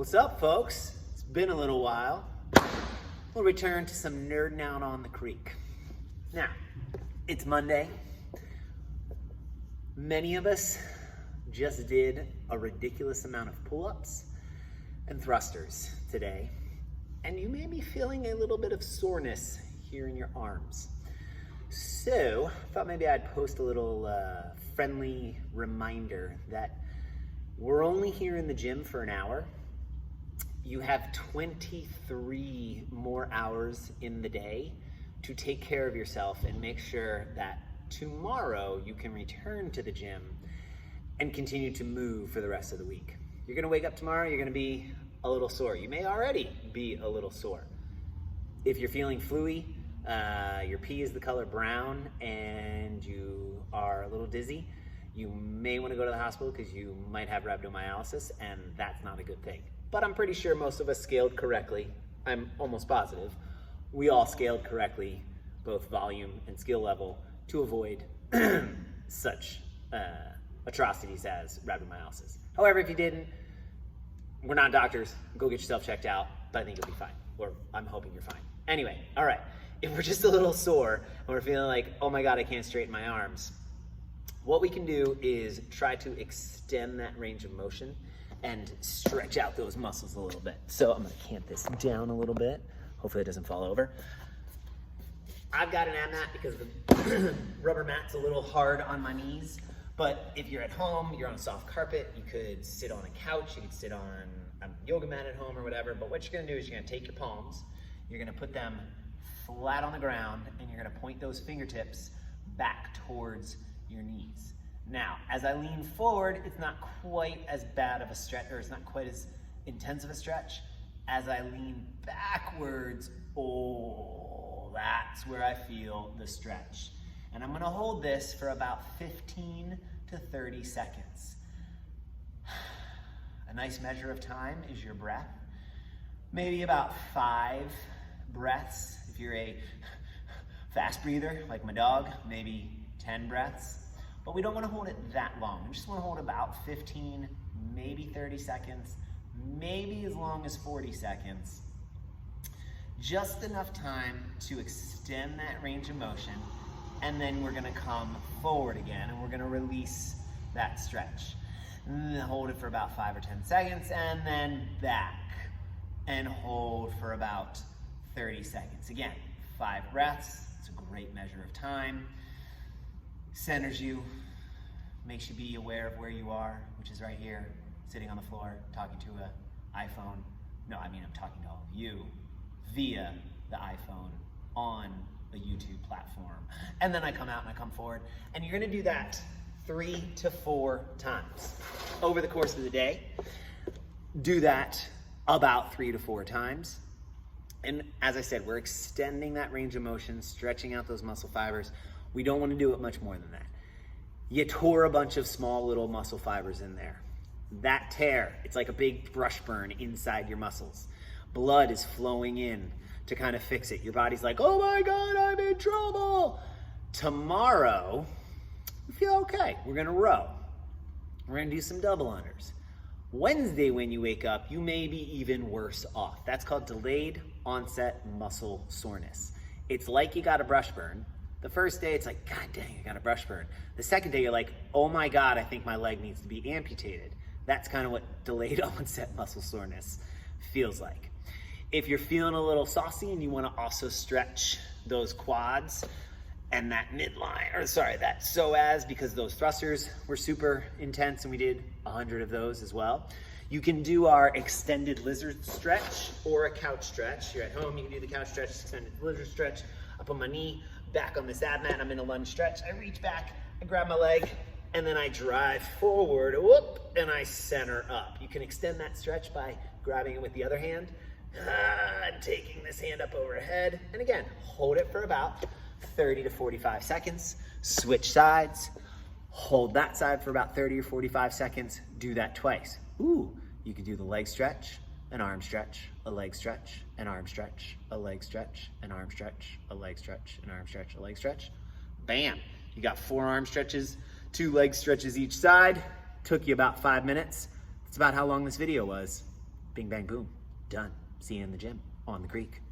What's up, folks? It's been a little while. We'll return to some nerding out on the creek. Now, it's Monday. Many of us just did a ridiculous amount of pull-ups and thrusters today, and you may be feeling a little bit of soreness here in your arms. So, I thought maybe I'd post a little friendly reminder that we're only here in the gym for an hour. You have 23 more hours in the day to take care of yourself and make sure that tomorrow you can return to the gym and continue to move for the rest of the week. You're gonna wake up tomorrow, you're gonna be a little sore. You may already be a little sore. If you're feeling fluey, your pee is the color brown and you are a little dizzy, you may wanna go to the hospital because you might have rhabdomyolysis, and that's not a good thing. But I'm pretty sure most of us scaled correctly. I'm almost positive. We all scaled correctly, both volume and skill level, to avoid such atrocities as rhabdomyolysis. However, if you didn't, we're not doctors. Go get yourself checked out, but I think you'll be fine. Or I'm hoping you're fine. Anyway, all right. If we're just a little sore and we're feeling like, oh my God, I can't straighten my arms, what we can do is try to extend that range of motion and stretch out those muscles a little bit. So I'm gonna cant this down a little bit. Hopefully it doesn't fall over. I've got an ab mat because the rubber mat's a little hard on my knees, but if you're at home, you're on a soft carpet, you could sit on a couch, you could sit on a yoga mat at home or whatever, but what you're gonna do is you're gonna take your palms, you're gonna put them flat on the ground, and you're gonna point those fingertips back towards your knees. Now, as I lean forward, it's not quite as bad of a stretch, or it's not quite as intense of a stretch. As I lean backwards, oh, that's where I feel the stretch. And I'm gonna hold this for about 15 to 30 seconds. A nice measure of time is your breath. Maybe about 5 breaths. If you're a fast breather, like my dog, maybe 10 breaths. But we don't want to hold it that long. We just want to hold about 15, maybe 30 seconds, maybe as long as 40 seconds. Just enough time to extend that range of motion, and then we're going to come forward again, and we're going to release that stretch. And then hold it for about 5 or 10 seconds, and then back, and hold for about 30 seconds. Again, 5 breaths. It's a great measure of time. Centers you, makes you be aware of where you are, which is right here, sitting on the floor, talking to an iPhone. No, I mean, I'm talking to all of you via the iPhone on a YouTube platform. And then I come out and I come forward, and you're gonna do that 3 to 4 times over the course of the day. Do that about 3 to 4 times. And as I said, we're extending that range of motion, stretching out those muscle fibers. We don't want to do it much more than that. You tore a bunch of small little muscle fibers in there. That tear, it's like a big brush burn inside your muscles. Blood is flowing in to kind of fix it. Your body's like, oh my God, I'm in trouble. Tomorrow, we feel okay. We're gonna row. We're gonna do some double unders. Wednesday, when you wake up, you may be even worse off. That's called delayed onset muscle soreness. It's like you got a brush burn. The first day, it's like, God dang, I got a brush burn. The second day, you're like, oh my God, I think my leg needs to be amputated. That's kind of what delayed onset muscle soreness feels like. If you're feeling a little saucy and you want to also stretch those quads and that midline, or sorry, that psoas, because those thrusters were super intense and we did 100 of those as well. You can do our extended lizard stretch or a couch stretch. You're at home, you can do the couch stretch, extended lizard stretch. I put my knee back on this ab mat, I'm in a lunge stretch. I reach back, I grab my leg, and then I drive forward, whoop, and I center up. You can extend that stretch by grabbing it with the other hand, and taking this hand up overhead. And again, hold it for about 30 to 45 seconds. Switch sides, hold that side for about 30 or 45 seconds. Do that twice. Ooh, you could do the leg stretch, an arm stretch, a leg stretch, an arm stretch, a leg stretch, an arm stretch, a leg stretch, an arm stretch, a leg stretch. Bam, you got 4 arm stretches, 2 leg stretches each side. Took you about 5 minutes. That's about how long this video was. Bing, bang, boom. Done. See you in the gym, on the creek.